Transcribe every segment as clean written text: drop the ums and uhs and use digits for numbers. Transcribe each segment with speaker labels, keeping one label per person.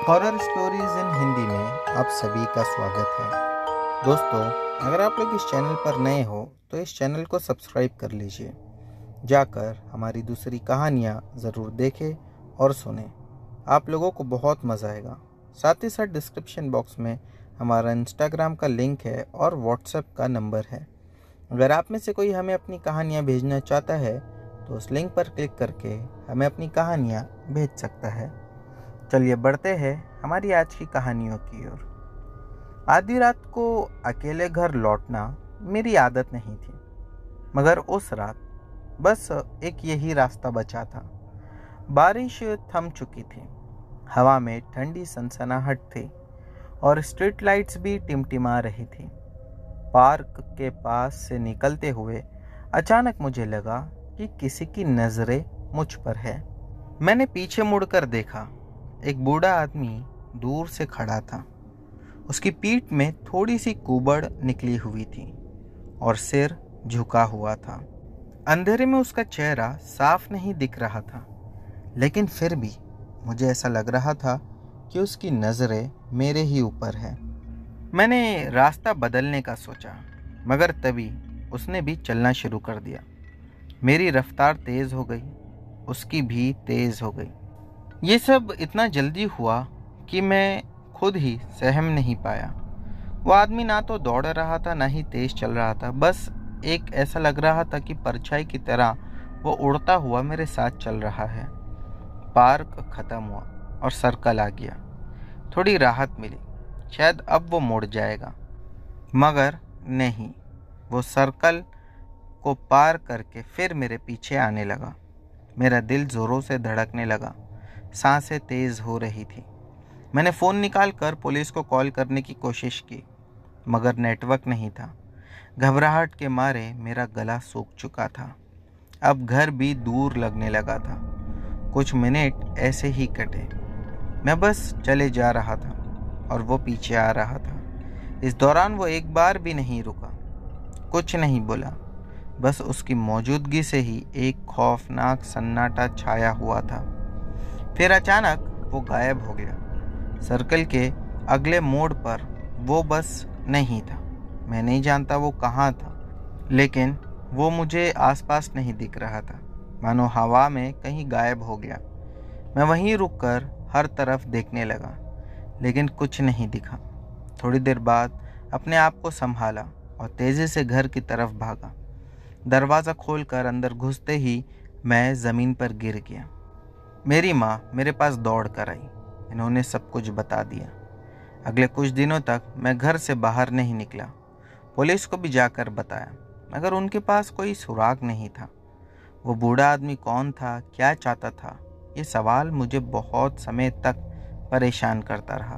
Speaker 1: Horror stories in Hindi में आप सभी का स्वागत है। दोस्तों, अगर आप लोग इस चैनल पर नए हो तो इस चैनल को सब्सक्राइब कर लीजिए। जाकर हमारी दूसरी कहानियाँ ज़रूर देखें और सुनें। आप लोगों को बहुत मज़ा आएगा। साथ ही साथ डिस्क्रिप्शन बॉक्स में हमारा इंस्टाग्राम का लिंक है और व्हाट्सएप का नंबर है। अगर आप में से कोई हमें अपनी कहानियाँ भेजना चाहता है तो उस लिंक पर क्लिक करके हमें अपनी कहानियाँ भेज सकता है। चलिए बढ़ते हैं हमारी आज की कहानियों की ओर। आधी रात को अकेले घर लौटना मेरी आदत नहीं थी, मगर उस रात बस एक यही रास्ता बचा था। बारिश थम चुकी थी, हवा में ठंडी सनसनाहट थी और स्ट्रीट लाइट्स भी टिमटिमा रही थी। पार्क के पास से निकलते हुए अचानक मुझे लगा कि किसी की नज़रें मुझ पर है। मैंने पीछे मुड़कर देखा। एक बूढ़ा आदमी दूर से खड़ा था। उसकी पीठ में थोड़ी सी कुबड़ निकली हुई थी और सिर झुका हुआ था। अंधेरे में उसका चेहरा साफ नहीं दिख रहा था, लेकिन फिर भी मुझे ऐसा लग रहा था कि उसकी नज़रें मेरे ही ऊपर है। मैंने रास्ता बदलने का सोचा, मगर तभी उसने भी चलना शुरू कर दिया। मेरी रफ्तार तेज़ हो गई, उसकी भी तेज़ हो गई। ये सब इतना जल्दी हुआ कि मैं खुद ही सहम नहीं पाया। वो आदमी ना तो दौड़ रहा था, ना ही तेज चल रहा था। बस एक ऐसा लग रहा था कि परछाई की तरह वो उड़ता हुआ मेरे साथ चल रहा है। पार्क खत्म हुआ और सर्कल आ गया। थोड़ी राहत मिली, शायद अब वो मुड़ जाएगा, मगर नहीं। वो सर्कल को पार करके फिर मेरे पीछे आने लगा। मेरा दिल जोरों से धड़कने लगा, सांसें तेज हो रही थी। मैंने फ़ोन निकाल कर पुलिस को कॉल करने की कोशिश की, मगर नेटवर्क नहीं था। घबराहट के मारे मेरा गला सूख चुका था। अब घर भी दूर लगने लगा था। कुछ मिनट ऐसे ही कटे। मैं बस चले जा रहा था और वो पीछे आ रहा था। इस दौरान वो एक बार भी नहीं रुका, कुछ नहीं बोला। बस उसकी मौजूदगी से ही एक खौफनाक सन्नाटा छाया हुआ था। फिर अचानक वो गायब हो गया। सर्कल के अगले मोड़ पर वो बस नहीं था। मैं नहीं जानता वो कहाँ था, लेकिन वो मुझे आसपास नहीं दिख रहा था, मानो हवा में कहीं गायब हो गया। मैं वहीं रुककर हर तरफ देखने लगा, लेकिन कुछ नहीं दिखा। थोड़ी देर बाद अपने आप को संभाला और तेज़ी से घर की तरफ भागा। दरवाज़ा खोलकर अंदर घुसते ही मैं ज़मीन पर गिर गया। मेरी माँ मेरे पास दौड़ कर आई। इन्होंने सब कुछ बता दिया। अगले कुछ दिनों तक मैं घर से बाहर नहीं निकला। पुलिस को भी जाकर बताया, मगर उनके पास कोई सुराग नहीं था। वो बूढ़ा आदमी कौन था, क्या चाहता था, ये सवाल मुझे बहुत समय तक परेशान करता रहा।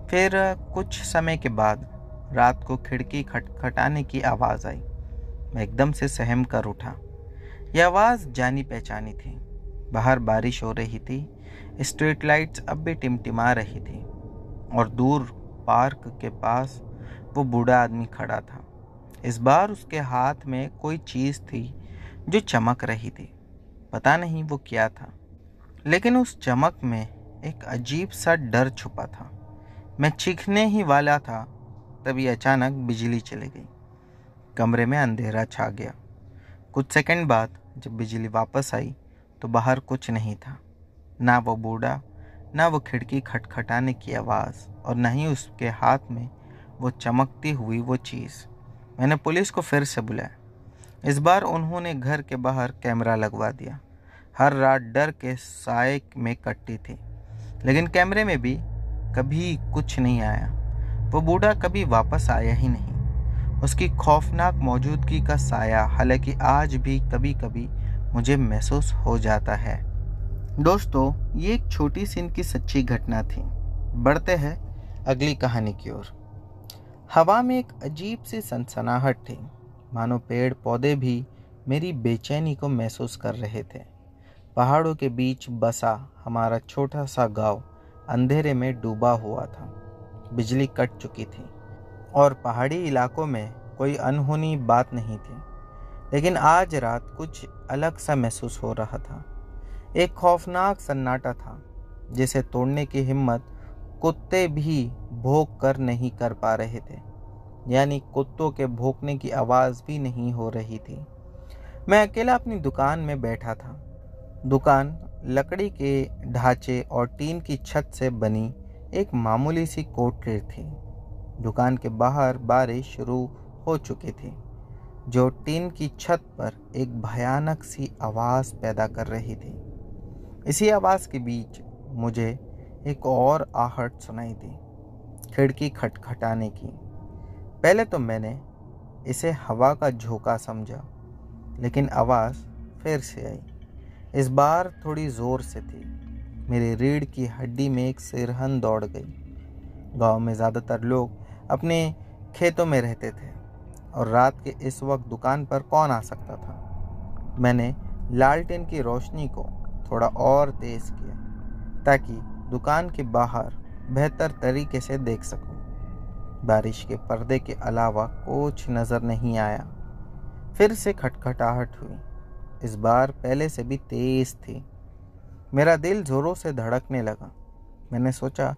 Speaker 1: फिर कुछ समय के बाद रात को खिड़की खटखटाने की आवाज़ आई। मैं एकदम से सहम कर उठा। यह आवाज़ जानी पहचानी थी। बाहर बारिश हो रही थी, स्ट्रीट लाइट्स अब भी टिमटिमा रही थी और दूर पार्क के पास वो बूढ़ा आदमी खड़ा था। इस बार उसके हाथ में कोई चीज़ थी जो चमक रही थी। पता नहीं वो क्या था, लेकिन उस चमक में एक अजीब सा डर छुपा था। मैं चीखने ही वाला था, तभी अचानक बिजली चली गई। कमरे में अंधेरा छा गया। कुछ सेकंड बाद जब बिजली वापस आई तो बाहर कुछ नहीं था। ना वो बूढ़ा, ना वो खिड़की खटखटाने की आवाज़, और न ही उसके हाथ में वो चमकती हुई वो चीज़। मैंने पुलिस को फिर से बुलाया। इस बार उन्होंने घर के बाहर कैमरा लगवा दिया। हर रात डर के साए में कटती थी, लेकिन कैमरे में भी कभी कुछ नहीं आया। वो बूढ़ा कभी वापस आया ही नहीं। उसकी खौफनाक मौजूदगी का साया हालांकि आज भी कभी कभी मुझे महसूस हो जाता है। दोस्तों, ये एक छोटी सी इनकी सच्ची घटना थी। बढ़ते हैं अगली कहानी की ओर। हवा में एक अजीब सी सनसनाहट थी, मानो पेड़ पौधे भी मेरी बेचैनी को महसूस कर रहे थे। पहाड़ों के बीच बसा हमारा छोटा सा गांव अंधेरे में डूबा हुआ था। बिजली कट चुकी थी और पहाड़ी इलाकों में कोई अनहोनी बात नहीं थी, लेकिन आज रात कुछ अलग सा महसूस हो रहा था। एक खौफनाक सन्नाटा था, जिसे तोड़ने की हिम्मत कुत्ते भी भौंक कर नहीं कर पा रहे थे, यानी कुत्तों के भौंकने की आवाज़ भी नहीं हो रही थी। मैं अकेला अपनी दुकान में बैठा था। दुकान लकड़ी के ढांचे और टीन की छत से बनी एक मामूली सी कोठरी थी। दुकान के बाहर बारिश शुरू हो चुकी थी, जो टीन की छत पर एक भयानक सी आवाज़ पैदा कर रही थी। इसी आवाज़ के बीच मुझे एक और आहट सुनाई दी, खिड़की खटखटाने की। पहले तो मैंने इसे हवा का झोंका समझा, लेकिन आवाज़ फिर से आई। इस बार थोड़ी ज़ोर से थी। मेरी रीढ़ की हड्डी में एक सिरहन दौड़ गई। गांव में ज़्यादातर लोग अपने खेतों में रहते थे और रात के इस वक्त दुकान पर कौन आ सकता था। मैंने लालटेन की रोशनी को थोड़ा और तेज़ किया ताकि दुकान के बाहर बेहतर तरीके से देख सकूं। बारिश के पर्दे के अलावा कुछ नज़र नहीं आया। फिर से खटखटाहट हुई। इस बार पहले से भी तेज़ थी। मेरा दिल ज़ोरों से धड़कने लगा। मैंने सोचा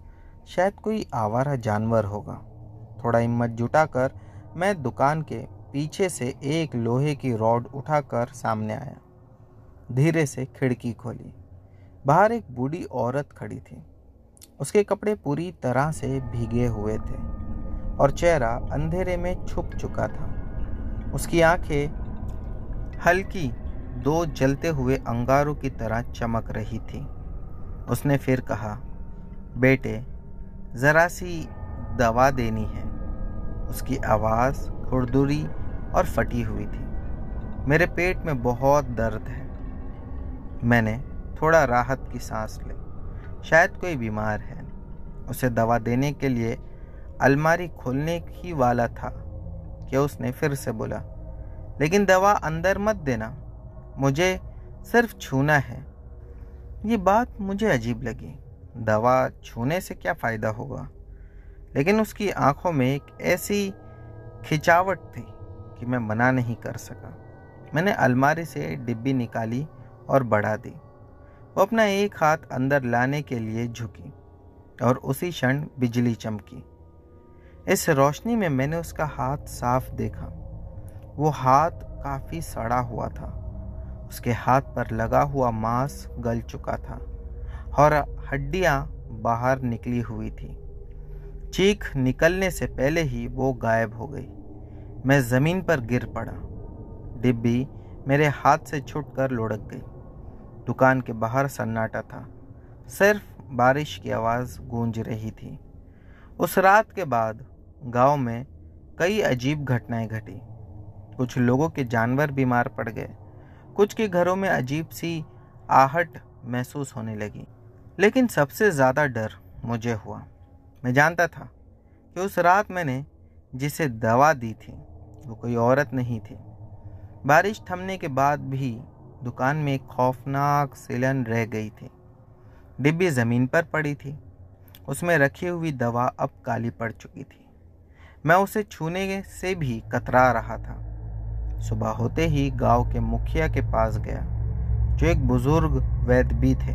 Speaker 1: शायद कोई आवारा जानवर होगा। थोड़ा हिम्मत जुटाकर मैं दुकान के पीछे से एक लोहे की रॉड उठाकर सामने आया। धीरे से खिड़की खोली। बाहर एक बूढ़ी औरत खड़ी थी। उसके कपड़े पूरी तरह से भीगे हुए थे और चेहरा अंधेरे में छुप चुका था। उसकी आंखें हल्की दो जलते हुए अंगारों की तरह चमक रही थी। उसने फिर कहा, बेटे, ज़रा सी दवा देनी है। उसकी आवाज़ खुरदुरी और फटी हुई थी। मेरे पेट में बहुत दर्द है। मैंने थोड़ा राहत की सांस ली। शायद कोई बीमार है। उसे दवा देने के लिए अलमारी खोलने ही वाला था कि उसने फिर से बोला, लेकिन दवा अंदर मत देना, मुझे सिर्फ छूना है। ये बात मुझे अजीब लगी। दवा छूने से क्या फ़ायदा होगा? लेकिन उसकी आंखों में एक ऐसी खिंचावट थी कि मैं मना नहीं कर सका। मैंने अलमारी से डिब्बी निकाली और बढ़ा दी। वो अपना एक हाथ अंदर लाने के लिए झुकी और उसी क्षण बिजली चमकी। इस रोशनी में मैंने उसका हाथ साफ देखा। वो हाथ काफ़ी सड़ा हुआ था। उसके हाथ पर लगा हुआ मांस गल चुका था और हड्डियां बाहर निकली हुई थी। चीख निकलने से पहले ही वो गायब हो गई। मैं ज़मीन पर गिर पड़ा। डिब्बी मेरे हाथ से छूटकर लुढ़क गई। दुकान के बाहर सन्नाटा था। सिर्फ बारिश की आवाज़ गूंज रही थी। उस रात के बाद गांव में कई अजीब घटनाएं घटी। कुछ लोगों के जानवर बीमार पड़ गए। कुछ के घरों में अजीब सी आहट महसूस होने लगी। लेकिन सबसे ज़्यादा डर मुझे हुआ। मैं जानता था कि उस रात मैंने जिसे दवा दी थी वो कोई औरत नहीं थी। बारिश थमने के बाद भी दुकान में एक खौफनाक सिलन रह गई थी। डिब्बी ज़मीन पर पड़ी थी। उसमें रखी हुई दवा अब काली पड़ चुकी थी। मैं उसे छूने से भी कतरा रहा था। सुबह होते ही गांव के मुखिया के पास गया, जो एक बुजुर्ग वैद्य भी थे।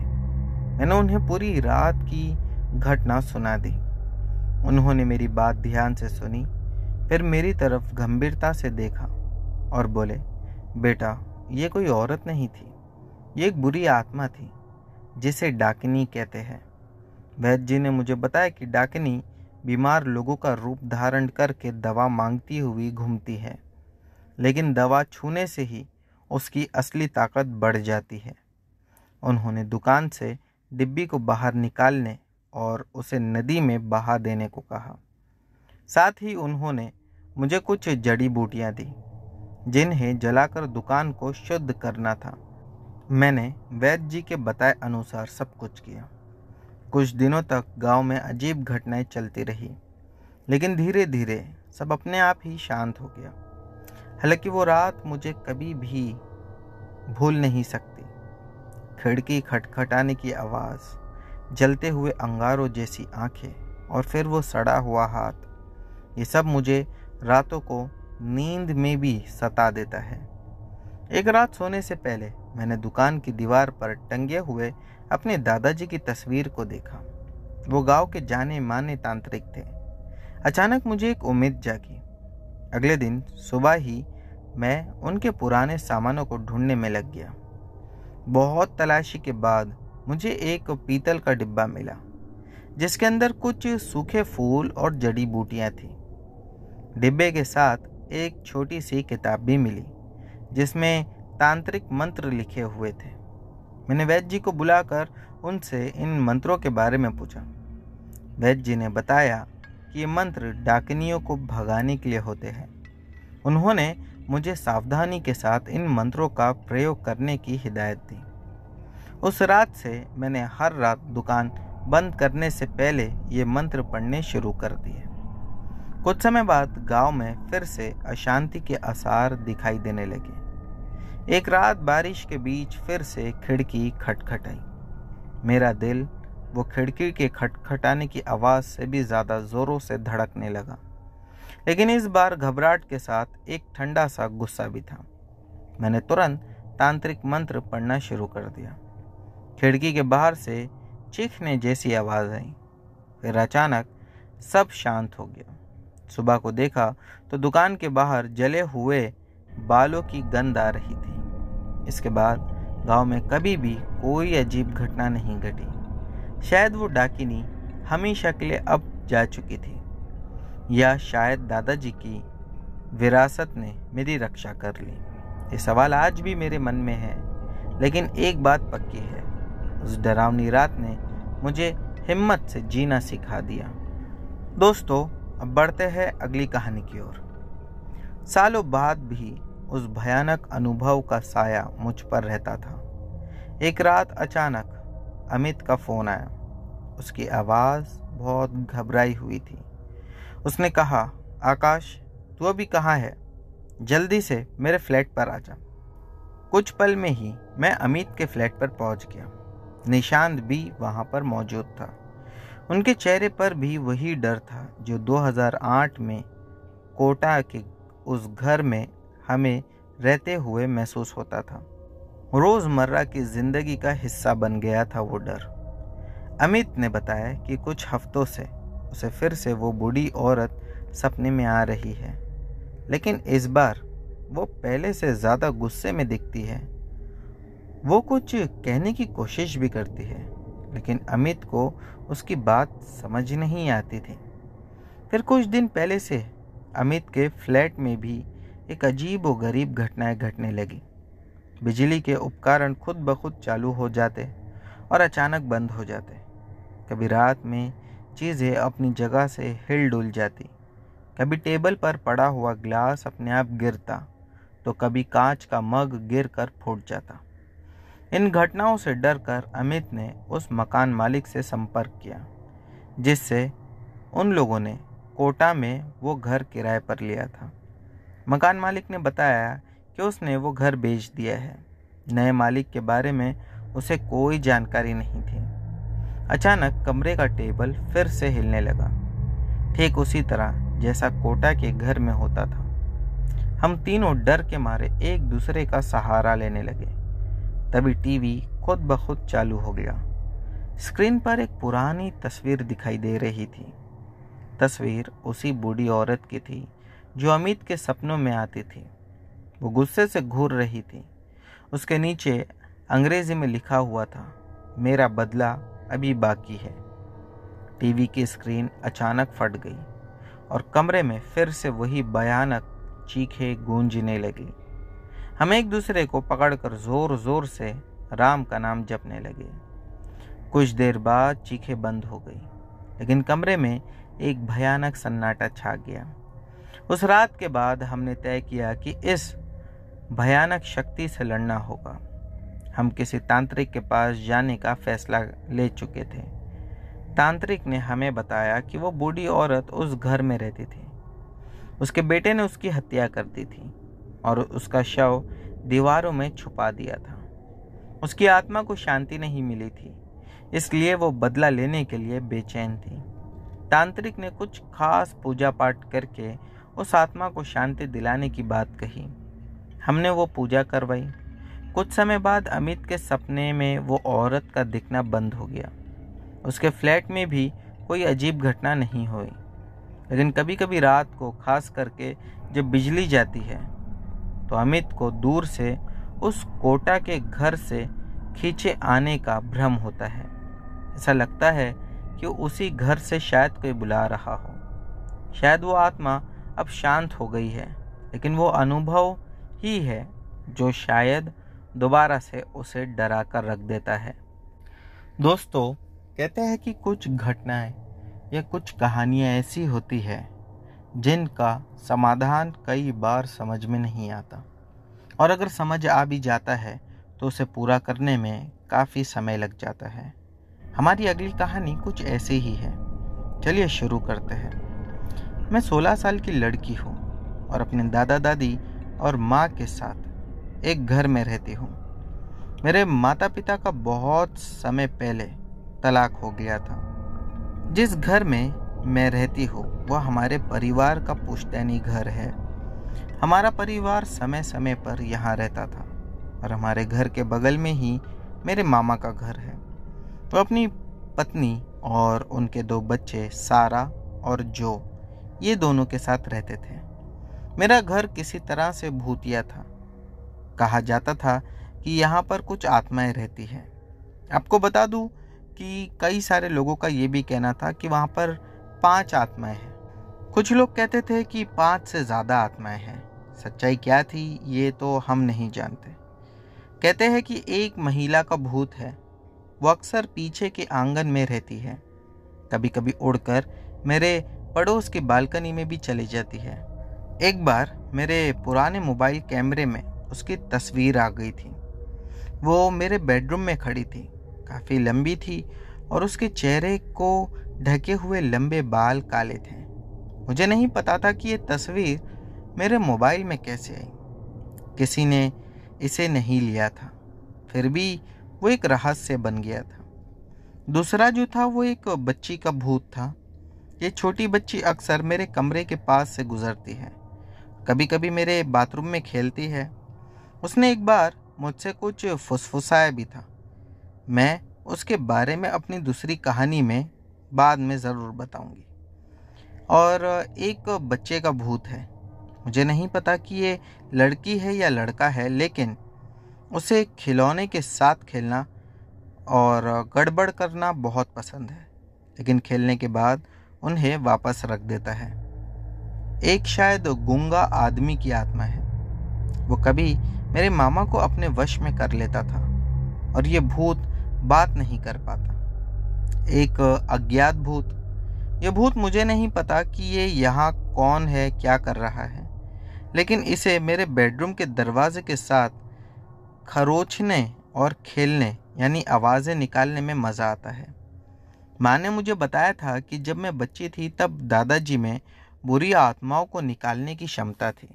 Speaker 1: मैंने उन्हें पूरी रात की घटना सुना दी। उन्होंने मेरी बात ध्यान से सुनी, फिर मेरी तरफ गंभीरता से देखा और बोले, बेटा, ये कोई औरत नहीं थी, ये एक बुरी आत्मा थी जिसे डाकिनी कहते हैं। वैद्य जी ने मुझे बताया कि डाकिनी बीमार लोगों का रूप धारण करके दवा मांगती हुई घूमती है, लेकिन दवा छूने से ही उसकी असली ताकत बढ़ जाती है। उन्होंने दुकान से डिब्बी को बाहर निकालने और उसे नदी में बहा देने को कहा। साथ ही उन्होंने मुझे कुछ जड़ी बूटियां दी, जिन्हें जलाकर दुकान को शुद्ध करना था। मैंने वैद्य जी के बताए अनुसार सब कुछ किया। कुछ दिनों तक गांव में अजीब घटनाएं चलती रही, लेकिन धीरे धीरे सब अपने आप ही शांत हो गया। हालांकि वो रात मुझे कभी भी भूल नहीं सकती। खिड़की खटखटाने की आवाज़, जलते हुए अंगारों जैसी आंखें और फिर वो सड़ा हुआ हाथ, ये सब मुझे रातों को नींद में भी सता देता है। एक रात सोने से पहले मैंने दुकान की दीवार पर टंगे हुए अपने दादाजी की तस्वीर को देखा। वो गांव के जाने माने तांत्रिक थे। अचानक मुझे एक उम्मीद जागी। अगले दिन सुबह ही मैं उनके पुराने सामानों को ढूंढने में लग गया। बहुत तलाशी के बाद मुझे एक पीतल का डिब्बा मिला जिसके अंदर कुछ सूखे फूल और जड़ी बूटियां थी। डिब्बे के साथ एक छोटी सी किताब भी मिली जिसमें तांत्रिक मंत्र लिखे हुए थे। मैंने वैद्य जी को बुलाकर उनसे इन मंत्रों के बारे में पूछा। वैद्य जी ने बताया कि ये मंत्र डाकिनियों को भगाने के लिए होते हैं। उन्होंने मुझे सावधानी के साथ इन मंत्रों का प्रयोग करने की हिदायत दी। उस रात से मैंने हर रात दुकान बंद करने से पहले ये मंत्र पढ़ने शुरू कर दिए। कुछ समय बाद गांव में फिर से अशांति के आसार दिखाई देने लगे। एक रात बारिश के बीच फिर से खिड़की खटखटाई। मेरा दिल वो खिड़की के खटखटाने की आवाज़ से भी ज़्यादा ज़ोरों से धड़कने लगा, लेकिन इस बार घबराहट के साथ एक ठंडा सा गुस्सा भी था। मैंने तुरंत तांत्रिक मंत्र पढ़ना शुरू कर दिया। खिड़की के बाहर से चीखने जैसी आवाज़ आई। फिर अचानक सब शांत हो गया। सुबह को देखा तो दुकान के बाहर जले हुए बालों की गंध आ रही थी। इसके बाद गांव में कभी भी कोई अजीब घटना नहीं घटी। शायद वो डाकिनी हमेशा के लिए अब जा चुकी थी, या शायद दादाजी की विरासत ने मेरी रक्षा कर ली। ये सवाल आज भी मेरे मन में है, लेकिन एक बात पक्की है, उस डरावनी रात ने मुझे हिम्मत से जीना सिखा दिया। दोस्तों, अब बढ़ते हैं अगली कहानी की ओर। सालों बाद भी उस भयानक अनुभव का साया मुझ पर रहता था। एक रात अचानक अमित का फोन आया। उसकी आवाज़ बहुत घबराई हुई थी। उसने कहा, आकाश, तू अभी कहाँ है? जल्दी से मेरे फ्लैट पर आ जा। कुछ पल में ही मैं अमित के फ्लैट पर पहुंच गया। निशांत भी वहां पर मौजूद था। उनके चेहरे पर भी वही डर था जो 2008 में कोटा के उस घर में हमें रहते हुए महसूस होता था। रोज़मर्रा की ज़िंदगी का हिस्सा बन गया था वो डर। अमित ने बताया कि कुछ हफ्तों से उसे फिर से वो बूढ़ी औरत सपने में आ रही है, लेकिन इस बार वो पहले से ज़्यादा गुस्से में दिखती है। वो कुछ कहने की कोशिश भी करती है, लेकिन अमित को उसकी बात समझ नहीं आती थी। फिर कुछ दिन पहले से अमित के फ्लैट में भी एक अजीब व गरीब घटनाएं घटने लगी। बिजली के उपकरण खुद ब खुद चालू हो जाते और अचानक बंद हो जाते। कभी रात में चीज़ें अपनी जगह से हिल डुल जाती, कभी टेबल पर पड़ा हुआ ग्लास अपने आप गिरता, तो कभी कांच का मग गिर कर फूट जाता। इन घटनाओं से डरकर अमित ने उस मकान मालिक से संपर्क किया जिससे उन लोगों ने कोटा में वो घर किराए पर लिया था। मकान मालिक ने बताया कि उसने वो घर बेच दिया है। नए मालिक के बारे में उसे कोई जानकारी नहीं थी। अचानक कमरे का टेबल फिर से हिलने लगा, ठीक उसी तरह जैसा कोटा के घर में होता था। हम तीनों डर के मारे एक दूसरे का सहारा लेने लगे। तभी टीवी खुद ब खुद चालू हो गया। स्क्रीन पर एक पुरानी तस्वीर दिखाई दे रही थी। तस्वीर उसी बूढ़ी औरत की थी जो अमित के सपनों में आती थी। वो गुस्से से घूर रही थी। उसके नीचे अंग्रेजी में लिखा हुआ था, मेरा बदला अभी बाकी है। टीवी की स्क्रीन अचानक फट गई और कमरे में फिर से वही भयानक चीखें गूंजने लगी। हम एक दूसरे को पकड़कर जोर जोर से राम का नाम जपने लगे। कुछ देर बाद चीखें बंद हो गई, लेकिन कमरे में एक भयानक सन्नाटा छा गया। उस रात के बाद हमने तय किया कि इस भयानक शक्ति से लड़ना होगा। हम किसी तांत्रिक के पास जाने का फैसला ले चुके थे। तांत्रिक ने हमें बताया कि वो बूढ़ी औरत उस घर में रहती थी। उसके बेटे ने उसकी हत्या कर दी थी और उसका शव दीवारों में छुपा दिया था। उसकी आत्मा को शांति नहीं मिली थी, इसलिए वो बदला लेने के लिए बेचैन थी। तांत्रिक ने कुछ खास पूजा पाठ करके उस आत्मा को शांति दिलाने की बात कही। हमने वो पूजा करवाई। कुछ समय बाद अमित के सपने में वो औरत का दिखना बंद हो गया। उसके फ्लैट में भी कोई अजीब घटना नहीं हुई, लेकिन कभी कभी रात को, खास करके जब बिजली जाती है, तो अमित को दूर से उस कोटा के घर से खींचे आने का भ्रम होता है। ऐसा लगता है कि उसी घर से शायद कोई बुला रहा हो। शायद वो आत्मा अब शांत हो गई है, लेकिन वो अनुभव ही है जो शायद दोबारा से उसे डरा कर रख देता है। दोस्तों, कहते हैं कि कुछ घटनाएं या कुछ कहानियां ऐसी होती है जिनका समाधान कई बार समझ में नहीं आता, और अगर समझ आ भी जाता है तो उसे पूरा करने में काफ़ी समय लग जाता है। हमारी अगली कहानी कुछ ऐसी ही है। चलिए शुरू करते हैं। मैं 16 साल की लड़की हूँ और अपने दादा दादी और माँ के साथ एक घर में रहती हूँ। मेरे माता पिता का बहुत समय पहले तलाक हो गया था। जिस घर में मैं रहती हूँ वह हमारे परिवार का पुश्तैनी घर है। हमारा परिवार समय समय पर यहाँ रहता था और हमारे घर के बगल में ही मेरे मामा का घर है। वो अपनी पत्नी और उनके 2 बच्चे सारा और जो, ये दोनों के साथ रहते थे। मेरा घर किसी तरह से भूतिया था। कहा जाता था कि यहाँ पर कुछ आत्माएं रहती हैं। आपको बता दूं कि कई सारे लोगों का ये भी कहना था कि वहाँ पर 5 आत्माएं हैं। कुछ लोग कहते थे कि 5 से ज़्यादा आत्माएं हैं। सच्चाई क्या थी ये तो हम नहीं जानते। कहते हैं कि एक महिला का भूत है। वो अक्सर पीछे के आंगन में रहती है। कभी कभी उड़कर मेरे पड़ोस की बालकनी में भी चली जाती है। एक बार मेरे पुराने मोबाइल कैमरे में उसकी तस्वीर आ गई थी। वो मेरे बेडरूम में खड़ी थी, काफ़ी लंबी थी और उसके चेहरे को ढके हुए लंबे बाल काले थे। मुझे नहीं पता था कि ये तस्वीर मेरे मोबाइल में कैसे आई। किसी ने इसे नहीं लिया था, फिर भी वो एक रहस्य बन गया था। दूसरा जो था वो एक बच्ची का भूत था। ये छोटी बच्ची अक्सर मेरे कमरे के पास से गुजरती है, कभी कभी मेरे बाथरूम में खेलती है। उसने एक बार मुझसे कुछ फुसफुसाया भी था। मैं उसके बारे में अपनी दूसरी कहानी में बाद में ज़रूर बताऊंगी। और एक बच्चे का भूत है। मुझे नहीं पता कि ये लड़की है या लड़का है, लेकिन उसे खिलौने के साथ खेलना और गड़बड़ करना बहुत पसंद है, लेकिन खेलने के बाद उन्हें वापस रख देता है। एक शायद गूंगा आदमी की आत्मा है। वो कभी मेरे मामा को अपने वश में कर लेता था और ये भूत बात नहीं कर पाता। एक अज्ञात भूत। ये भूत, मुझे नहीं पता कि ये यहाँ कौन है, क्या कर रहा है, लेकिन इसे मेरे बेडरूम के दरवाजे के साथ खरोचने और खेलने यानी आवाज़ें निकालने में मज़ा आता है। माँ ने मुझे बताया था कि जब मैं बच्ची थी तब दादाजी में बुरी आत्माओं को निकालने की क्षमता थी।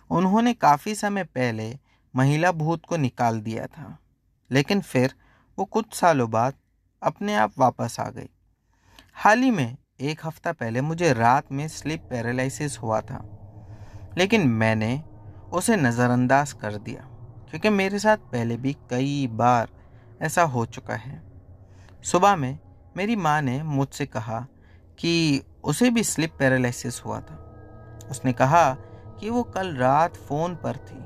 Speaker 1: उन्होंने काफ़ी समय पहले महिला भूत को निकाल दिया था, लेकिन फिर वो कुछ सालों बाद अपने आप वापस आ गई। हाल ही में 1 हफ्ता पहले मुझे रात में स्लीप पैरालिसिस हुआ था, लेकिन मैंने उसे नज़रअंदाज कर दिया क्योंकि मेरे साथ पहले भी कई बार ऐसा हो चुका है। सुबह में मेरी माँ ने मुझसे कहा कि उसे भी स्लीप पैरालिसिस हुआ था। उसने कहा कि वो कल रात फ़ोन पर थी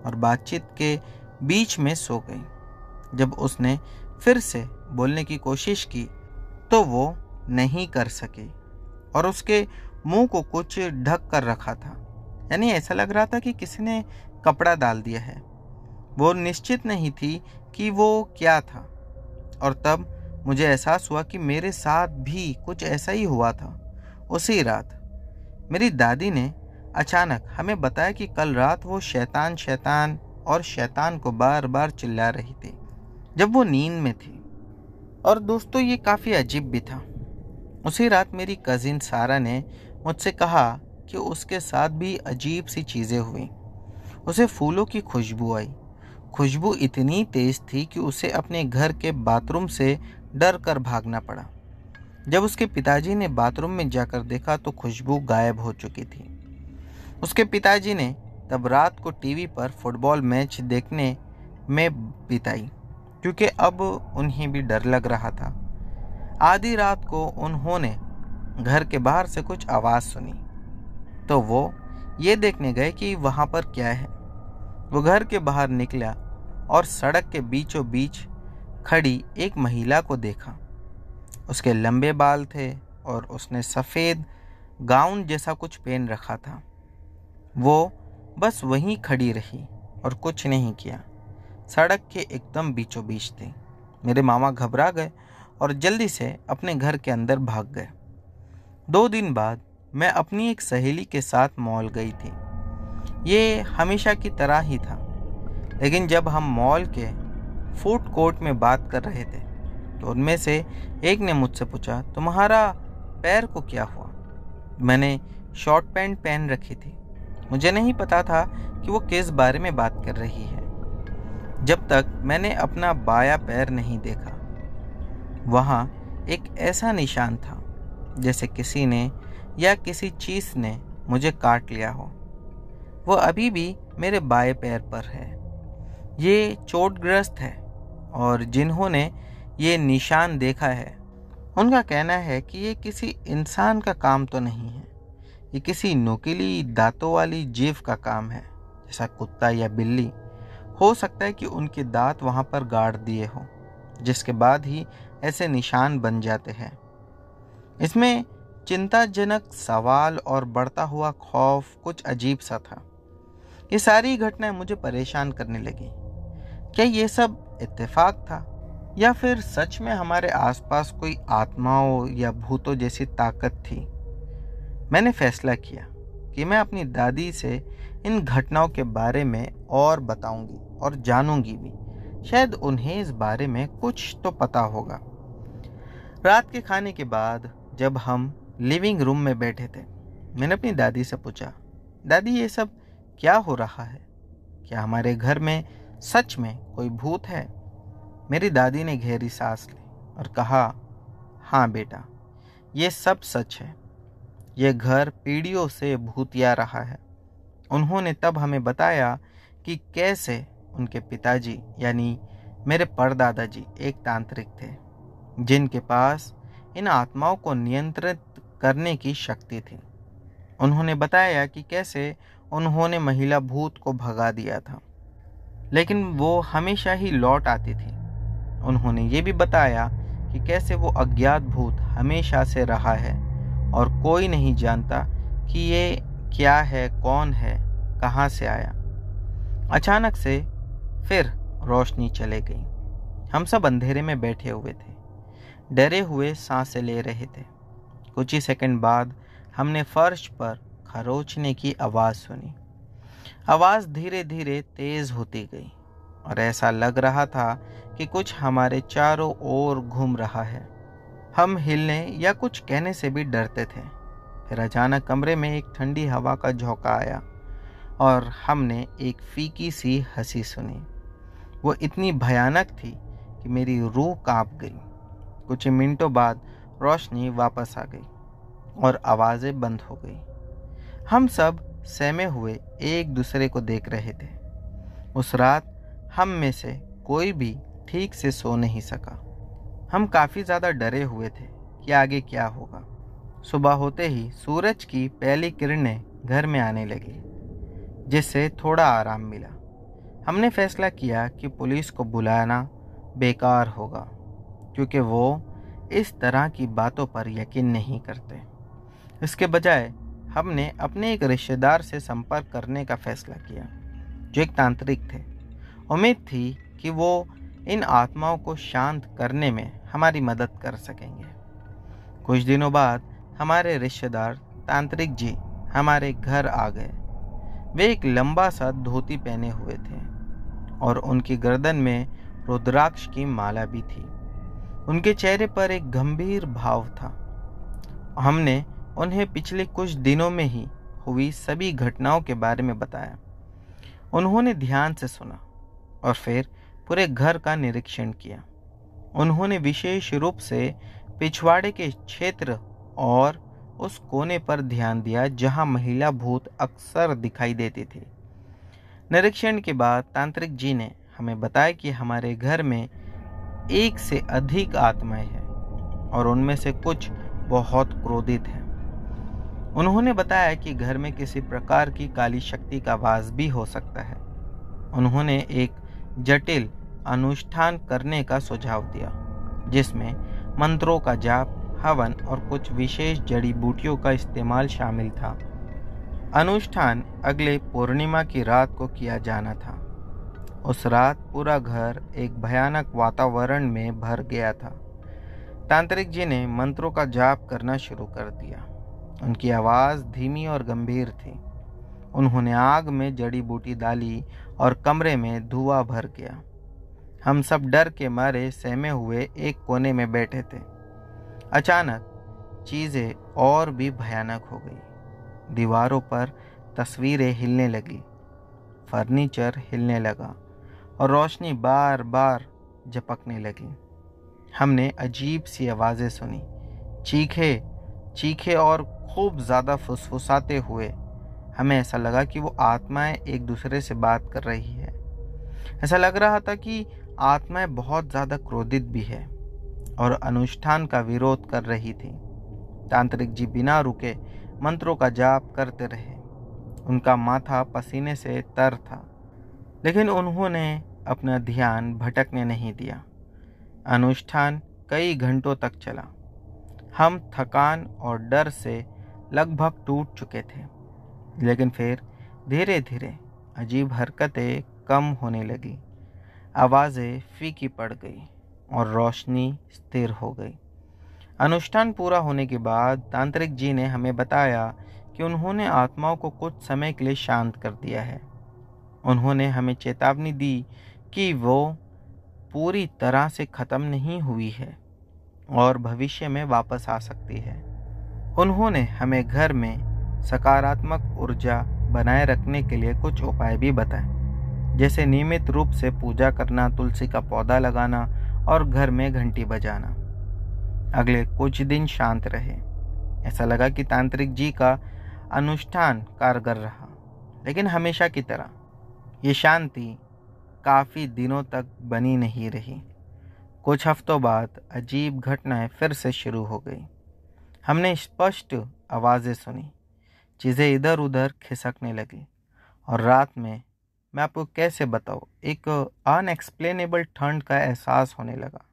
Speaker 1: और बातचीत के बीच में सो गई। जब उसने फिर से बोलने की कोशिश की तो वो नहीं कर सकी और उसके मुंह को कुछ ढक कर रखा था, यानी ऐसा लग रहा था कि किसी ने कपड़ा डाल दिया है। वो निश्चित नहीं थी कि वो क्या था, और तब मुझे एहसास हुआ कि मेरे साथ भी कुछ ऐसा ही हुआ था। उसी रात मेरी दादी ने अचानक हमें बताया कि कल रात वो शैतान शैतान और शैतान को बार बार चिल्ला रही थी जब वो नींद में थी। और दोस्तों, ये काफ़ी अजीब भी था। उसी रात मेरी कज़िन सारा ने मुझसे कहा कि उसके साथ भी अजीब सी चीज़ें हुई। उसे फूलों की खुशबू आई। खुशबू इतनी तेज थी कि उसे अपने घर के बाथरूम से डर कर भागना पड़ा। जब उसके पिताजी ने बाथरूम में जाकर देखा तो खुशबू गायब हो चुकी थी। उसके पिताजी ने तब रात को टीवी पर फुटबॉल मैच देखने में बिताई, क्योंकि अब उन्हें भी डर लग रहा था। आधी रात को उन्होंने घर के बाहर से कुछ आवाज़ सुनी, तो वो ये देखने गए कि वहाँ पर क्या है। वो घर के बाहर निकला और सड़क के बीचों बीच खड़ी एक महिला को देखा। उसके लंबे बाल थे और उसने सफ़ेद गाउन जैसा कुछ पहन रखा था। वो बस वहीं खड़ी रही और कुछ नहीं किया। सड़क के एकदम बीचों बीच थी। मेरे मामा घबरा गए और जल्दी से अपने घर के अंदर भाग गए। 2 दिन बाद मैं अपनी एक सहेली के साथ मॉल गई थी। ये हमेशा की तरह ही था, लेकिन जब हम मॉल के फूड कोर्ट में बात कर रहे थे तो उनमें से एक ने मुझसे पूछा, तुम्हारा पैर को क्या हुआ? मैंने शॉर्ट पैंट पहन रखी थी। मुझे नहीं पता था कि वो किस बारे में बात कर रही है, जब तक मैंने अपना बायां पैर नहीं देखा। वहाँ एक ऐसा निशान था जैसे किसी ने या किसी चीज़ ने मुझे काट लिया हो। वो अभी भी मेरे बाएं पैर पर है। ये चोटग्रस्त है और जिन्होंने ये निशान देखा है उनका कहना है कि ये किसी इंसान का काम तो नहीं है, ये किसी नुकीली दांतों वाली जीव का काम है, जैसा कुत्ता या बिल्ली। हो सकता है कि उनके दांत वहाँ पर गाड़ दिए हो, जिसके बाद ही ऐसे निशान बन जाते हैं। इसमें चिंताजनक सवाल और बढ़ता हुआ खौफ कुछ अजीब सा था। ये सारी घटनाएं मुझे परेशान करने लगी। क्या ये सब इत्तेफाक था या फिर सच में हमारे आसपास कोई आत्माओं या भूतों जैसी ताकत थी? मैंने फैसला किया कि मैं अपनी दादी से इन घटनाओं के बारे में और बताऊंगी और जानूंगी भी। शायद उन्हें इस बारे में कुछ तो पता होगा। रात के खाने के बाद जब हम लिविंग रूम में बैठे थे, मैंने अपनी दादी से पूछा, दादी ये सब क्या हो रहा है? क्या हमारे घर में सच में कोई भूत है? मेरी दादी ने गहरी सांस ली और कहा, हाँ बेटा, ये सब सच है। यह घर पीढ़ियों से भूतिया रहा है। उन्होंने तब हमें बताया कि कैसे उनके पिताजी यानी मेरे परदादाजी एक तांत्रिक थे, जिनके पास इन आत्माओं को नियंत्रित करने की शक्ति थी। उन्होंने बताया कि कैसे उन्होंने महिला भूत को भगा दिया था, लेकिन वो हमेशा ही लौट आती थी। उन्होंने ये भी बताया कि कैसे वो अज्ञात भूत हमेशा से रहा है और कोई नहीं जानता कि ये क्या है, कौन है, कहाँ से आया। अचानक से फिर रोशनी चले गई। हम सब अंधेरे में बैठे हुए थे, डरे हुए सांसें ले रहे थे। कुछ ही सेकंड बाद हमने फर्श पर खरोंचने की आवाज़ सुनी। आवाज़ धीरे धीरे तेज़ होती गई और ऐसा लग रहा था कि कुछ हमारे चारों ओर घूम रहा है। हम हिलने या कुछ कहने से भी डरते थे। फिर अचानक कमरे में एक ठंडी हवा का झोंका आया और हमने एक फीकी सी हंसी सुनी। वो इतनी भयानक थी कि मेरी रूह कांप गई। कुछ मिनटों बाद रोशनी वापस आ गई और आवाज़ें बंद हो गई। हम सब सहमे हुए एक दूसरे को देख रहे थे। उस रात हम में से कोई भी ठीक से सो नहीं सका। हम काफ़ी ज़्यादा डरे हुए थे कि आगे क्या होगा। सुबह होते ही सूरज की पहली किरणें घर में आने लगी, जिससे थोड़ा आराम मिला। हमने फैसला किया कि पुलिस को बुलाना बेकार होगा, क्योंकि वो इस तरह की बातों पर यकीन नहीं करते। इसके बजाय हमने अपने एक रिश्तेदार से संपर्क करने का फैसला किया, जो एक तांत्रिक थे। उम्मीद थी कि वो इन आत्माओं को शांत करने में हमारी मदद कर सकेंगे। कुछ दिनों बाद हमारे रिश्तेदार तांत्रिक जी हमारे घर आ गए। वे एक लंबा सा धोती पहने हुए थे और उनकी गर्दन में रुद्राक्ष की माला भी थी। उनके चेहरे पर एक गंभीर भाव था। हमने उन्हें पिछले कुछ दिनों में ही हुई सभी घटनाओं के बारे में बताया। उन्होंने ध्यान से सुना और फिर पूरे घर का निरीक्षण किया। उन्होंने विशेष रूप से पिछवाड़े के क्षेत्र और उस कोने पर ध्यान दिया जहां महिला भूत अक्सर दिखाई देती थी। निरीक्षण के बाद तांत्रिक जी ने हमें बताया कि हमारे घर में एक से अधिक आत्माएं हैं और उनमें से कुछ बहुत क्रोधित हैं। उन्होंने बताया कि घर में किसी प्रकार की काली शक्ति का वास भी हो सकता है। उन्होंने एक जटिल अनुष्ठान करने का सुझाव दिया, जिसमें मंत्रों का जाप, हवन और कुछ विशेष जड़ी बूटियों का इस्तेमाल शामिल था। अनुष्ठान अगले पूर्णिमा की रात को किया जाना था। उस रात पूरा घर एक भयानक वातावरण में भर गया था। तांत्रिक जी ने मंत्रों का जाप करना शुरू कर दिया। उनकी आवाज़ धीमी और गंभीर थी। उन्होंने आग में जड़ी बूटी डाली और कमरे में धुआं भर गया। हम सब डर के मारे सहमे हुए एक कोने में बैठे थे। अचानक चीज़ें और भी भयानक हो गई। दीवारों पर तस्वीरें हिलने लगी, फर्नीचर हिलने लगा और रोशनी बार बार झपकने लगी। हमने अजीब सी आवाज़ें सुनी, चीखे और खूब ज़्यादा फुसफुसाते हुए। हमें ऐसा लगा कि वो आत्माएं एक दूसरे से बात कर रही है। ऐसा लग रहा था कि आत्माएं बहुत ज़्यादा क्रोधित भी है और अनुष्ठान का विरोध कर रही थी। तांत्रिक जी बिना रुके मंत्रों का जाप करते रहे। उनका माथा पसीने से तर था, लेकिन उन्होंने अपना ध्यान भटकने नहीं दिया। अनुष्ठान कई घंटों तक चला। हम थकान और डर से लगभग टूट चुके थे, लेकिन फिर धीरे धीरे अजीब हरकतें कम होने लगी। आवाज़ें फीकी पड़ गई और रोशनी स्थिर हो गई। अनुष्ठान पूरा होने के बाद तांत्रिक जी ने हमें बताया कि उन्होंने आत्माओं को कुछ समय के लिए शांत कर दिया है। उन्होंने हमें चेतावनी दी कि वो पूरी तरह से ख़त्म नहीं हुई है और भविष्य में वापस आ सकती है। उन्होंने हमें घर में सकारात्मक ऊर्जा बनाए रखने के लिए कुछ उपाय भी बताए, जैसे नियमित रूप से पूजा करना, तुलसी का पौधा लगाना और घर में घंटी बजाना। अगले कुछ दिन शांत रहे। ऐसा लगा कि तांत्रिक जी का अनुष्ठान कारगर रहा, लेकिन हमेशा की तरह ये शांति काफ़ी दिनों तक बनी नहीं रही। कुछ हफ्तों बाद अजीब घटनाएं फिर से शुरू हो गई। हमने स्पष्ट आवाज़ें सुनी, चीज़ें इधर उधर खिसकने लगी और रात में, मैं आपको कैसे बताऊँ, एक अनएक्सप्लेनेबल ठंड का एहसास होने लगा।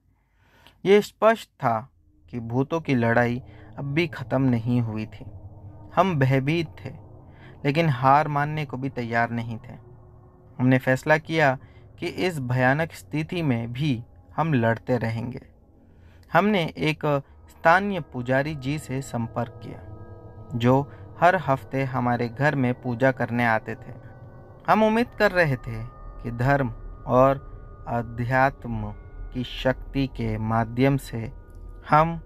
Speaker 1: ये स्पष्ट था कि भूतों की लड़ाई अब भी ख़त्म नहीं हुई थी। हम भयभीत थे, लेकिन हार मानने को भी तैयार नहीं थे। हमने फैसला किया कि इस भयानक स्थिति में भी हम लड़ते रहेंगे। हमने एक स्थानीय पुजारी जी से संपर्क किया, जो हर हफ्ते हमारे घर में पूजा करने आते थे। हम उम्मीद कर रहे थे कि धर्म और अध्यात्म की शक्ति के माध्यम से हम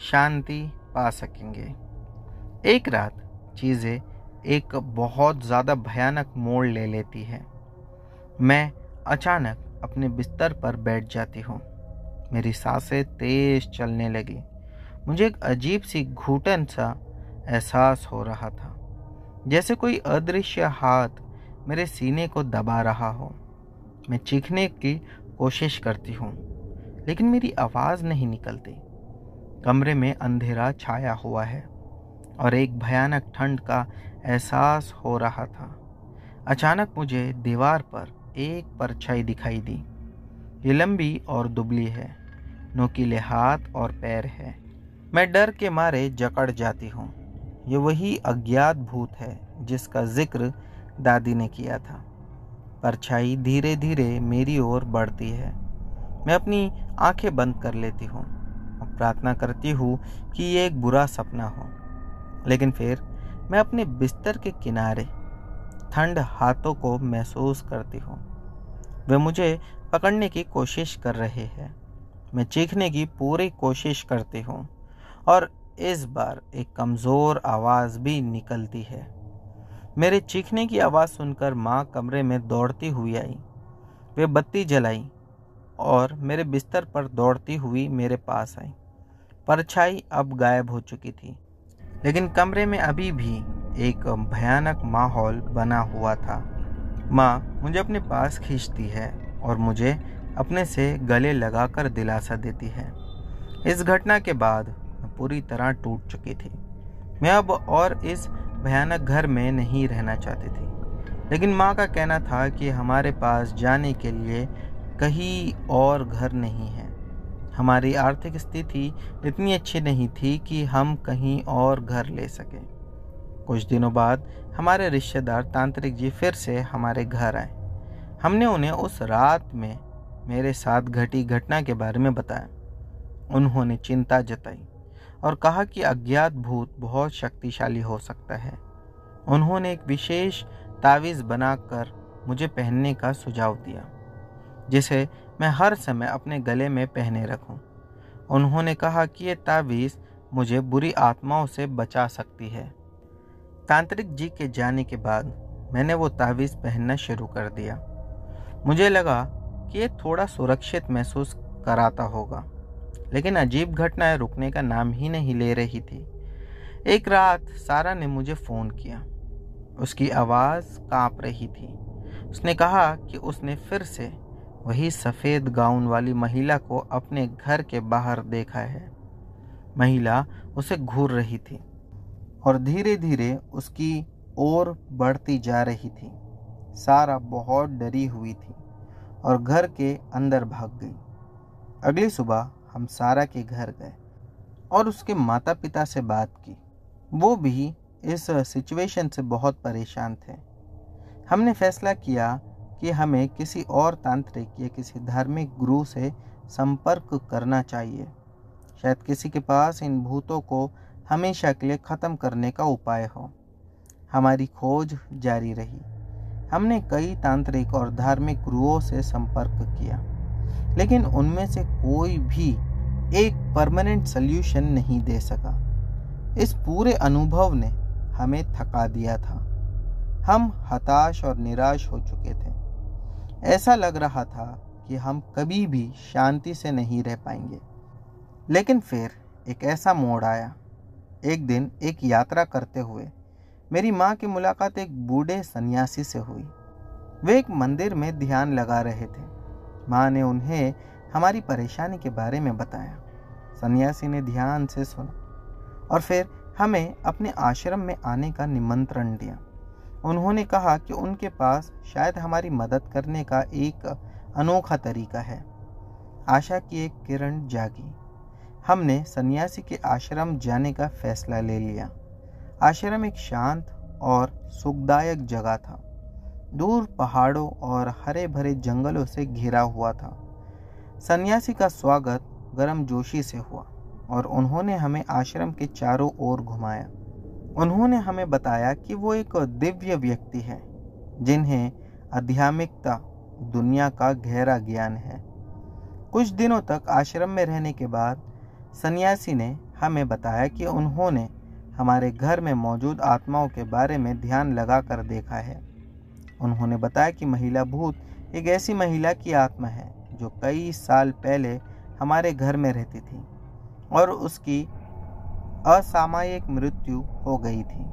Speaker 1: शांति पा सकेंगे। एक रात चीज़ें एक बहुत ज़्यादा भयानक मोड़ ले लेती है। मैं अचानक अपने बिस्तर पर बैठ जाती हूँ। मेरी सांसें तेज चलने लगी। मुझे एक अजीब सी घुटन सा एहसास हो रहा था, जैसे कोई अदृश्य हाथ मेरे सीने को दबा रहा हो। मैं चीखने की कोशिश करती हूँ, लेकिन मेरी आवाज़ नहीं निकलती। कमरे में अंधेरा छाया हुआ है और एक भयानक ठंड का एहसास हो रहा था। अचानक मुझे दीवार पर एक परछाई दिखाई दी। ये लंबी और दुबली है, नुकीले हाथ और पैर है। मैं डर के मारे जकड़ जाती हूँ। ये वही अज्ञात भूत है जिसका जिक्र दादी ने किया था। परछाई धीरे धीरे मेरी ओर बढ़ती है। मैं अपनी आंखें बंद कर लेती हूँ और प्रार्थना करती हूँ कि ये एक बुरा सपना हो। लेकिन फिर मैं अपने बिस्तर के किनारे ठंड हाथों को महसूस करती हूँ। वे मुझे पकड़ने की कोशिश कर रहे हैं। मैं चीखने की पूरी कोशिश करती हूँ और इस बार एक कमज़ोर आवाज़ भी निकलती है। मेरे चीखने की आवाज़ सुनकर माँ कमरे में दौड़ती हुई आई। वे बत्ती जलाई और मेरे बिस्तर पर दौड़ती हुई मेरे पास आई। परछाई अब गायब हो चुकी थी, लेकिन कमरे में अभी भी एक भयानक माहौल बना हुआ था। माँ मुझे अपने पास खींचती है और मुझे अपने से गले लगाकर दिलासा देती है। इस घटना के बाद मैं पूरी तरह टूट चुकी थी। मैं अब और इस भयानक घर में नहीं रहना चाहती थी, लेकिन माँ का कहना था कि हमारे पास जाने के लिए कहीं और घर नहीं है। हमारी आर्थिक स्थिति इतनी अच्छी नहीं थी कि हम कहीं और घर ले सकें। कुछ दिनों बाद हमारे रिश्तेदार तांत्रिक जी फिर से हमारे घर आए। हमने उन्हें उस रात में मेरे साथ घटी घटना के बारे में बताया। उन्होंने चिंता जताई और कहा कि अज्ञात भूत बहुत शक्तिशाली हो सकता है। उन्होंने एक विशेष तावीज़ बनाकर मुझे पहनने का सुझाव दिया, जिसे मैं हर समय अपने गले में पहने रखूं। उन्होंने कहा कि ये तावीज़ मुझे बुरी आत्माओं से बचा सकती है। तांत्रिक जी के जाने के बाद मैंने वो तावीज़ पहनना शुरू कर दिया। मुझे लगा कि ये थोड़ा सुरक्षित महसूस कराता होगा, लेकिन अजीब घटनाएं रुकने का नाम ही नहीं ले रही थी। एक रात सारा ने मुझे फ़ोन किया। उसकी आवाज़ कांप रही थी। उसने कहा कि उसने फिर से वही सफ़ेद गाउन वाली महिला को अपने घर के बाहर देखा है। महिला उसे घूर रही थी और धीरे धीरे उसकी ओर बढ़ती जा रही थी। सारा बहुत डरी हुई थी और घर के अंदर भाग गई। अगली सुबह हम सारा के घर गए और उसके माता पिता से बात की। वो भी इस सिचुएशन से बहुत परेशान थे। हमने फैसला किया कि हमें किसी और तांत्रिक या किसी धार्मिक गुरु से संपर्क करना चाहिए। शायद किसी के पास इन भूतों को हमेशा के लिए ख़त्म करने का उपाय हो। हमारी खोज जारी रही। हमने कई तांत्रिक और धार्मिक गुरुओं से संपर्क किया, लेकिन उनमें से कोई भी एक परमानेंट सल्यूशन नहीं दे सका। इस पूरे अनुभव ने हमें थका दिया था। हम हताश और निराश हो चुके थे। ऐसा लग रहा था कि हम कभी भी शांति से नहीं रह पाएंगे। लेकिन फिर एक ऐसा मोड़ आया। एक दिन एक यात्रा करते हुए मेरी माँ की मुलाकात एक बूढ़े सन्यासी से हुई। वे एक मंदिर में ध्यान लगा रहे थे। माँ ने उन्हें हमारी परेशानी के बारे में बताया। सन्यासी ने ध्यान से सुना और फिर हमें अपने आश्रम में आने का निमंत्रण दिया। उन्होंने कहा कि उनके पास शायद हमारी मदद करने का एक अनोखा तरीका है। आशा की एक किरण जागी। हमने सन्यासी के आश्रम जाने का फैसला ले लिया। आश्रम एक शांत और सुखदायक जगह था। दूर पहाड़ों और हरे भरे जंगलों से घिरा हुआ था। सन्यासी का स्वागत गर्मजोशी से हुआ और उन्होंने हमें आश्रम के चारों ओर घुमाया। उन्होंने हमें बताया कि वो एक दिव्य व्यक्ति है जिन्हें आध्यात्मिकता दुनिया का गहरा ज्ञान है। कुछ दिनों तक आश्रम में रहने के बाद सन्यासी ने हमें बताया कि उन्होंने हमारे घर में मौजूद आत्माओं के बारे में ध्यान लगाकर देखा है। उन्होंने बताया कि महिला भूत एक ऐसी महिला की आत्मा है जो कई साल पहले हमारे घर में रहती थी और उसकी असामयिक मृत्यु हो गई थी।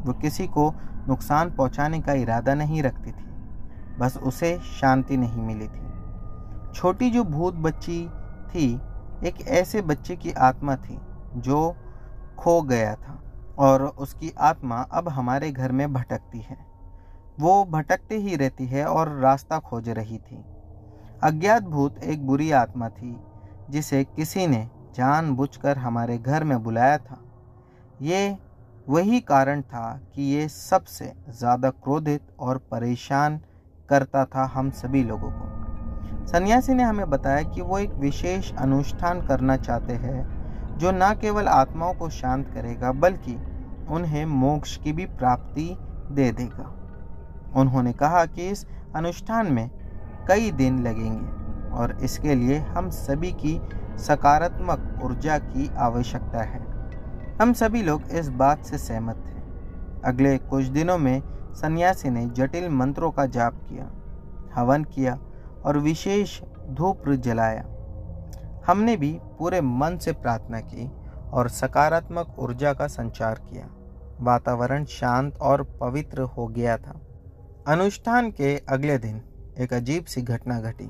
Speaker 1: वो किसी को नुकसान पहुंचाने का इरादा नहीं रखती थी, बस उसे शांति नहीं मिली थी। छोटी जो भूत बच्ची थी एक ऐसे बच्चे की आत्मा थी जो खो गया था और उसकी आत्मा अब हमारे घर में भटकती है। वो भटकते ही रहती है और रास्ता खोज रही थी। अज्ञात भूत एक बुरी आत्मा थी जिसे किसी ने जानबूझकर हमारे घर में बुलाया था। ये वही कारण था कि ये सबसे ज़्यादा क्रोधित और परेशान करता था हम सभी लोगों को। सन्यासी ने हमें बताया कि वो एक विशेष अनुष्ठान करना चाहते हैं जो न केवल आत्माओं को शांत करेगा बल्कि उन्हें मोक्ष की भी प्राप्ति दे देगा। उन्होंने कहा कि इस अनुष्ठान में कई दिन लगेंगे और इसके लिए हम सभी की सकारात्मक ऊर्जा की आवश्यकता है। हम सभी लोग इस बात से सहमत थे। अगले कुछ दिनों में सन्यासी ने जटिल मंत्रों का जाप किया, हवन किया और विशेष धूप जलाया। हमने भी पूरे मन से प्रार्थना की और सकारात्मक ऊर्जा का संचार किया। वातावरण शांत और पवित्र हो गया था। अनुष्ठान के अगले दिन एक अजीब सी घटना घटी।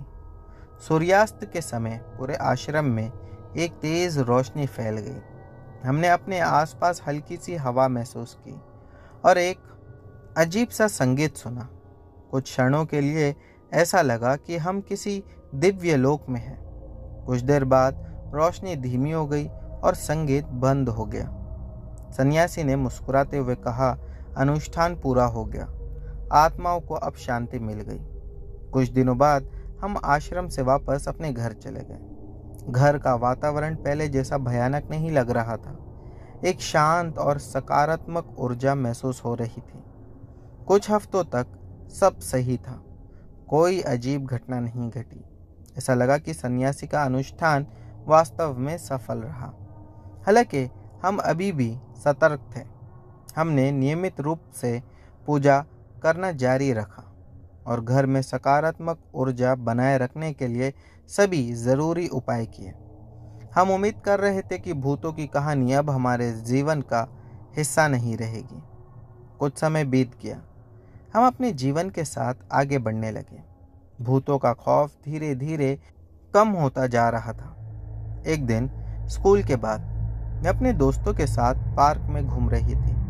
Speaker 1: सूर्यास्त के समय पूरे आश्रम में एक तेज रोशनी फैल गई। हमने अपने आसपास हल्की सी हवा महसूस की और एक अजीब सा संगीत सुना। कुछ क्षणों के लिए ऐसा लगा कि हम किसी दिव्य लोक में हैं। कुछ देर बाद रोशनी धीमी हो गई और संगीत बंद हो गया। सन्यासी ने मुस्कुराते हुए कहा, अनुष्ठान पूरा हो गया। आत्माओं को अब शांति मिल गई। कुछ दिनों बाद हम आश्रम से वापस अपने घर चले गए। घर का वातावरण पहले जैसा भयानक नहीं लग रहा था। एक शांत और सकारात्मक ऊर्जा महसूस हो रही थी। कुछ हफ्तों तक सब सही था। कोई अजीब घटना नहीं घटी। ऐसा लगा कि सन्यासी का अनुष्ठान वास्तव में सफल रहा। हालांकि हम अभी भी सतर्क थे। हमने नियमित रूप से पूजा करना जारी रखा और घर में सकारात्मक ऊर्जा बनाए रखने के लिए सभी ज़रूरी उपाय किए। हम उम्मीद कर रहे थे कि भूतों की कहानी अब हमारे जीवन का हिस्सा नहीं रहेगी। कुछ समय बीत गया। हम अपने जीवन के साथ आगे बढ़ने लगे। भूतों का खौफ धीरे धीरे कम होता जा रहा था। एक दिन स्कूल के बाद मैं अपने दोस्तों के साथ पार्क में घूम रही थी।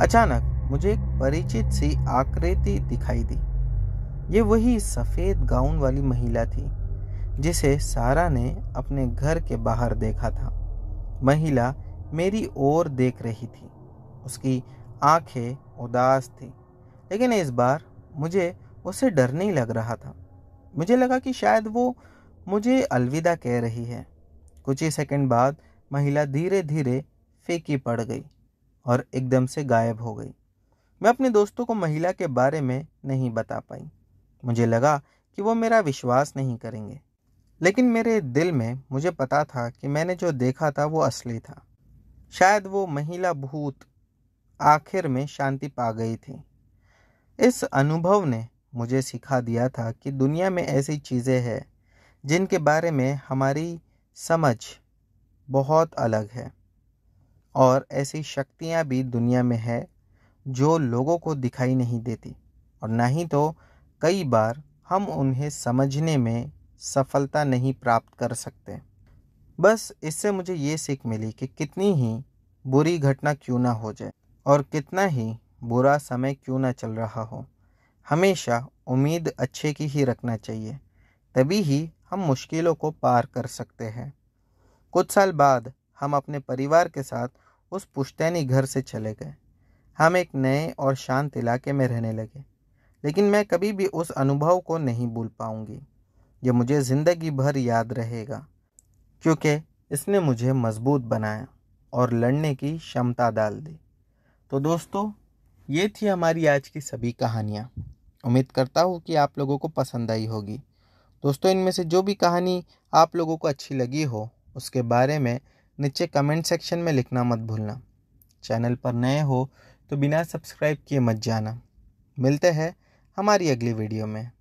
Speaker 1: अचानक मुझे एक परिचित सी आकृति दिखाई दी। ये वही सफ़ेद गाउन वाली महिला थी जिसे सारा ने अपने घर के बाहर देखा था। महिला मेरी ओर देख रही थी। उसकी आंखें उदास थी, लेकिन इस बार मुझे उससे डर नहीं लग रहा था। मुझे लगा कि शायद वो मुझे अलविदा कह रही है। कुछ ही सेकंड बाद महिला धीरे धीरे फीकी पड़ गई और एकदम से गायब हो गई। मैं अपने दोस्तों को महिला के बारे में नहीं बता पाई। मुझे लगा कि वो मेरा विश्वास नहीं करेंगे, लेकिन मेरे दिल में मुझे पता था कि मैंने जो देखा था वो असली था। शायद वो महिला भूत आखिर में शांति पा गई थी। इस अनुभव ने मुझे सिखा दिया था कि दुनिया में ऐसी चीज़ें हैं जिनके बारे में हमारी समझ बहुत अलग है, और ऐसी शक्तियाँ भी दुनिया में है जो लोगों को दिखाई नहीं देती, और ना ही तो कई बार हम उन्हें समझने में सफलता नहीं प्राप्त कर सकते। बस इससे मुझे ये सीख मिली कि कितनी ही बुरी घटना क्यों ना हो जाए और कितना ही बुरा समय क्यों ना चल रहा हो, हमेशा उम्मीद अच्छे की ही रखना चाहिए। तभी ही हम मुश्किलों को पार कर सकते हैं। कुछ साल बाद हम अपने परिवार के साथ उस पुश्तैनी घर से चले गए। हम एक नए और शांत इलाके में रहने लगे, लेकिन मैं कभी भी उस अनुभव को नहीं भूल पाऊंगी। ये मुझे ज़िंदगी भर याद रहेगा, क्योंकि इसने मुझे मजबूत बनाया और लड़ने की क्षमता डाल दी। तो दोस्तों, ये थी हमारी आज की सभी कहानियाँ। उम्मीद करता हूँ कि आप लोगों को पसंद आई होगी। दोस्तों, इनमें से जो भी कहानी आप लोगों को अच्छी लगी हो उसके बारे में नीचे कमेंट सेक्शन में लिखना मत भूलना। चैनल पर नए हो तो बिना सब्सक्राइब किए मत जाना। मिलते हैं हमारी अगली वीडियो में।